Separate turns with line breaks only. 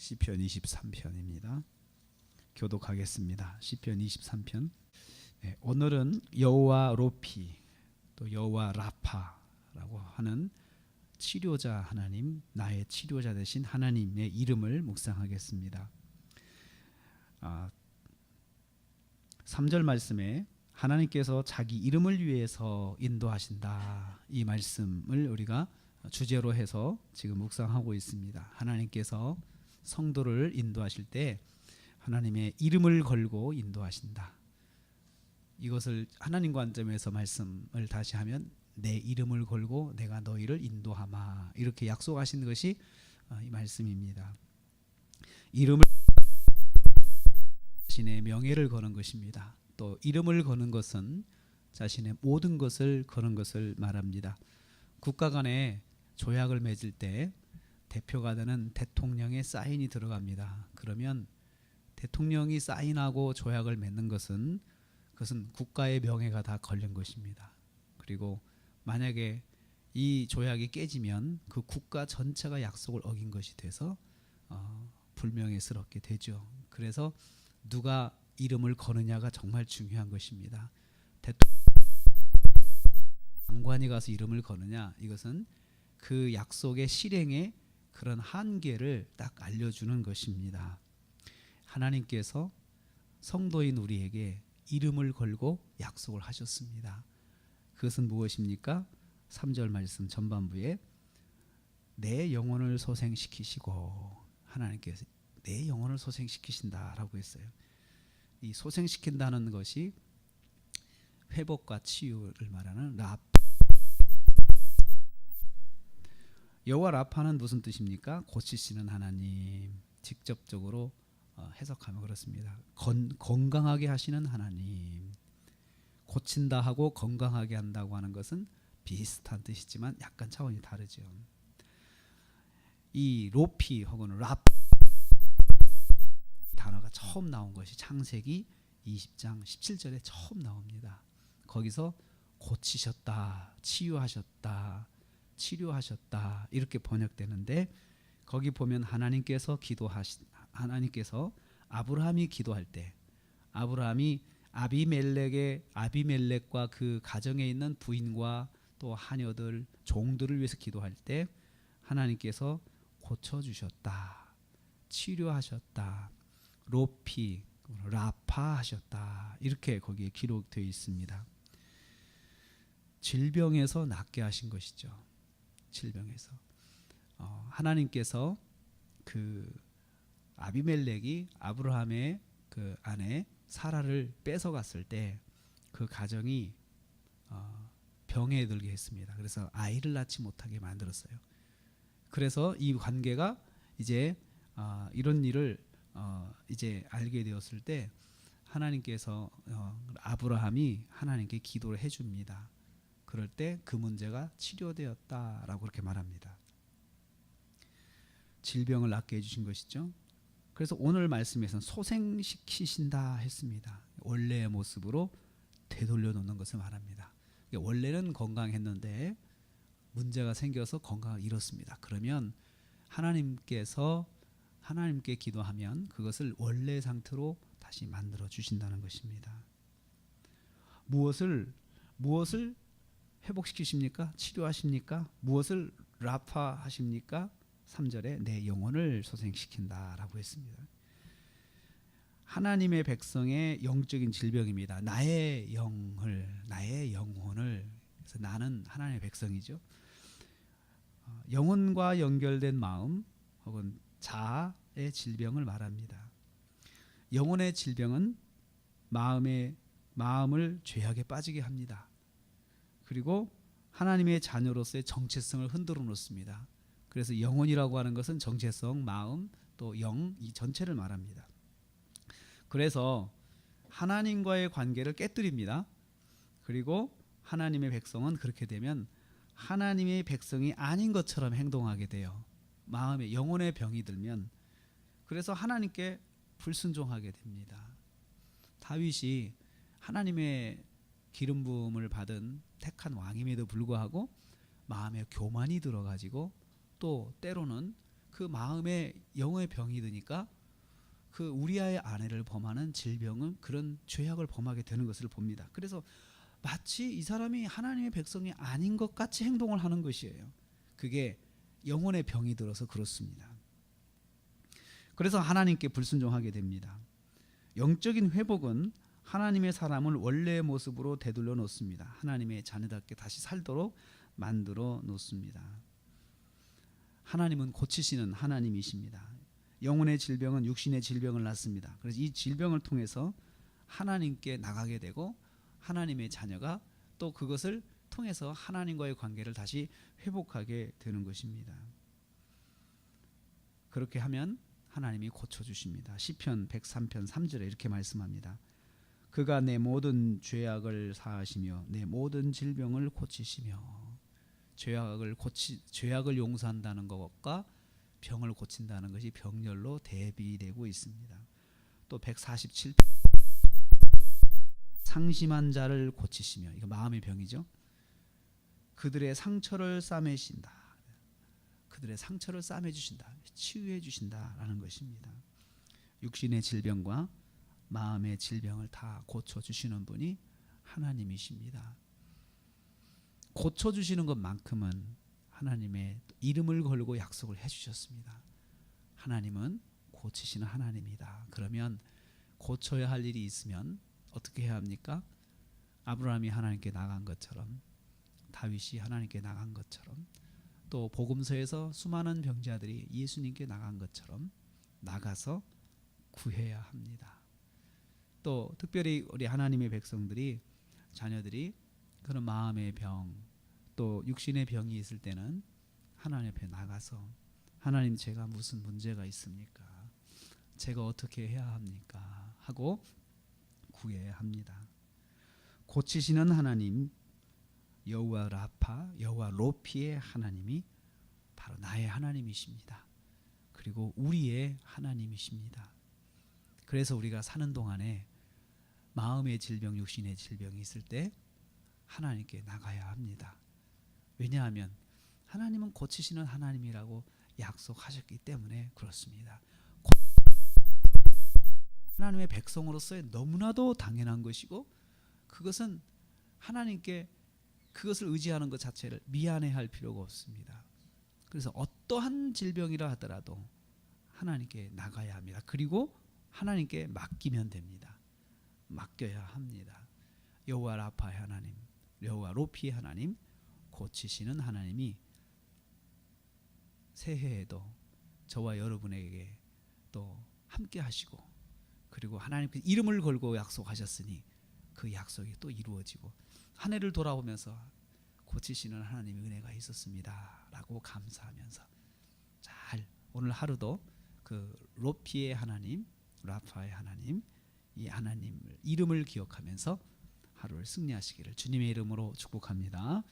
시편 23편입니다. 교독하겠습니다. 시편 23편. 오늘은 여호와 로피 또 여호와 라파라고 하는 치료자 하나님, 나의 치료자 되신 하나님의 이름을 묵상하겠습니다. 3절 말씀에 하나님께서 자기 이름을 위해서 인도하신다, 이 말씀을 우리가 주제로 해서 지금 묵상하고 있습니다. 하나님께서 성도를 인도하실 때 하나님의 이름을 걸고 인도하신다. 이것을 하나님 관점에서 말씀을 다시 하면 내 이름을 걸고 내가 너희를 인도하마, 이렇게 약속하신 것이 이 말씀입니다. 이름을, 자신의 명예를 거는 것입니다. 또 이름을 거는 것은 자신의 모든 것을 거는 것을 말합니다. 국가 간에 조약을 맺을 때 대표가 되는 대통령의 사인이 들어갑니다. 그러면 대통령이 사인하고 조약을 맺는 것은 그것은 국가의 명예가 다 걸린 것입니다. 그리고 만약에 이 조약이 깨지면 그 국가 전체가 약속을 어긴 것이 돼서 불명예스럽게 되죠. 그래서 누가 이름을 거느냐가 정말 중요한 것입니다. 장관이 가서 이름을 거느냐, 이것은 그 약속의 실행의 그런 한계를 딱 알려주는 것입니다. 하나님께서 성도인 우리에게 이름을 걸고 약속을 하셨습니다. 그것은 무엇입니까? 3절 말씀 전반부에 내 영혼을 소생시키시고, 하나님께서 내 영혼을 소생시키신다라고 했어요. 이 소생시킨다는 것이 회복과 치유를 말하는 라파. 여호와 라파는 무슨 뜻입니까? 고치시는 하나님. 직접적으로 해석하면 그렇습니다. 건강하게 하시는 하나님. 고친다 하고 건강하게 한다고 하는 것은 비슷한 뜻이지만 약간 차원이 다르죠. 이 로피 혹은 라파 단어가 처음 나온 것이 창세기 20장 17절에 처음 나옵니다. 거기서 고치셨다, 치유하셨다, 치료하셨다 이렇게 번역되는데, 거기 보면 하나님께서 아브라함이 기도할 때, 아브라함이 아비멜렉과 그 가정에 있는 부인과 또 하녀들, 종들을 위해서 기도할 때 하나님께서 고쳐주셨다, 치료하셨다, 로피, 라파 하셨다, 이렇게 거기에 기록되어 있습니다. 질병에서 낫게 하신 것이죠. 질병에서 하나님께서 그 아비멜렉이 아브라함의 그 아내 사라를 뺏어갔을 때 그 가정이 병에 들게 했습니다. 그래서 아이를 낳지 못하게 만들었어요. 그래서 이 관계가 이제 이런 일을 이제 알게 되었을 때 하나님께서 아브라함이 하나님께 기도를 해줍니다. 그럴 때 그 문제가 치료되었다라고 그렇게 말합니다. 질병을 낫게 해주신 것이죠. 그래서 오늘 말씀에서는 소생시키신다 했습니다. 원래의 모습으로 되돌려 놓는 것을 말합니다. 원래는 건강했는데 문제가 생겨서 건강을 잃었습니다. 그러면 하나님께 기도하면 그것을 원래 상태로 다시 만들어 주신다는 것입니다. 무엇을 회복시키십니까? 치료하십니까? 무엇을 라파하십니까? 3절에 내 영혼을 소생시킨다라고 했습니다. 하나님의 백성의 영적인 질병입니다. 나의 영혼을, 그래서 나는 하나님의 백성이죠. 영혼과 연결된 마음 혹은 자아의 질병을 말합니다. 영혼의 질병은 마음을 죄악에 빠지게 합니다. 그리고 하나님의 자녀로서의 정체성을 흔들어 놓습니다. 그래서 영혼이라고 하는 것은 정체성, 마음, 또 영, 이 전체를 말합니다. 그래서 하나님과의 관계를 깨뜨립니다. 그리고 하나님의 백성은 그렇게 되면 하나님의 백성이 아닌 것처럼 행동하게 돼요. 마음에 영혼의 병이 들면, 그래서 하나님께 불순종하게 됩니다. 다윗이 하나님의 기름 부음을 받은 택한 왕임에도 불구하고 마음에 교만이 들어가지고 또 때로는 그 마음에 영의 병이 드니까 그 우리아의 아내를 범하는 질병은 그런 죄악을 범하게 되는 것을 봅니다. 그래서 마치 이 사람이 하나님의 백성이 아닌 것 같이 행동을 하는 것이에요. 그게 영혼의 병이 들어서 그렇습니다. 그래서 하나님께 불순종하게 됩니다. 영적인 회복은 하나님의 사람을 원래의 모습으로 되돌려 놓습니다. 하나님의 자녀답게 다시 살도록 만들어 놓습니다. 하나님은 고치시는 하나님이십니다. 영혼의 질병은 육신의 질병을 낳습니다. 그래서 이 질병을 통해서 하나님께 나가게 되고 하나님의 자녀가 또 그것을 통해서 하나님과의 관계를 다시 회복하게 되는 것입니다. 그렇게 하면 하나님이 고쳐주십니다. 시편 103편 3절에 이렇게 말씀합니다. 그가 내 모든 죄악을 사하시며 내 모든 질병을 고치시며. 죄악을 용서한다는 것과 병을 고친다는 것이 병렬로 대비되고 있습니다. 또 147편 상심한 자를 고치시며, 이거 마음의 병이죠. 그들의 상처를 싸매신다. 그들의 상처를 싸매 주신다. 치유해 주신다라는 것입니다. 육신의 질병과 마음의 질병을 다 고쳐 주시는 분이 하나님이십니다. 고쳐 주시는 것만큼은 하나님의 이름을 걸고 약속을 해 주셨습니다. 하나님은 고치시는 하나님이다. 그러면 고쳐야 할 일이 있으면 어떻게 해야 합니까? 아브라함이 하나님께 나간 것처럼, 다윗이 하나님께 나간 것처럼, 또 복음서에서 수많은 병자들이 예수님께 나간 것처럼 나가서 구해야 합니다. 또 특별히 우리 하나님의 백성들이, 자녀들이 그런 마음의 병, 또 육신의 병이 있을 때는 하나님 앞에 나가서 하나님, 제가 무슨 문제가 있습니까? 제가 어떻게 해야 합니까? 하고 구해야 합니다. 고치시는 하나님, 여호와 라파, 여호와 로피의 하나님이 바로 나의 하나님이십니다. 그리고 우리의 하나님이십니다. 그래서 우리가 사는 동안에 마음의 질병, 육신의 질병이 있을 때 하나님께 나가야 합니다. 왜냐하면 하나님은 고치시는 하나님이라고 약속하셨기 때문에 그렇습니다. 하나님의 백성으로서의 너무나도 당연한 것이고, 그것은 하나님께 그것을 의지하는 것 자체를 미안해할 필요가 없습니다. 그래서 어떠한 질병이라 하더라도 하나님께 나가야 합니다. 그리고 하나님께 맡기면 됩니다. 맡겨야 합니다. 여호와 라파의 하나님, 여호와 로피의 하나님, 고치시는 하나님이 새해에도 저와 여러분에게 또 함께 하시고, 그리고 하나님께 이름을 걸고 약속하셨으니 그 약속이 또 이루어지고, 한 해를 돌아보면서 고치시는 하나님의 은혜가 있었습니다 라고 감사하면서 잘 오늘 하루도 그 로피의 하나님, 라파의 하나님, 이 하나님 이름을 기억하면서 하루를 승리하시기를 주님의 이름으로 축복합니다.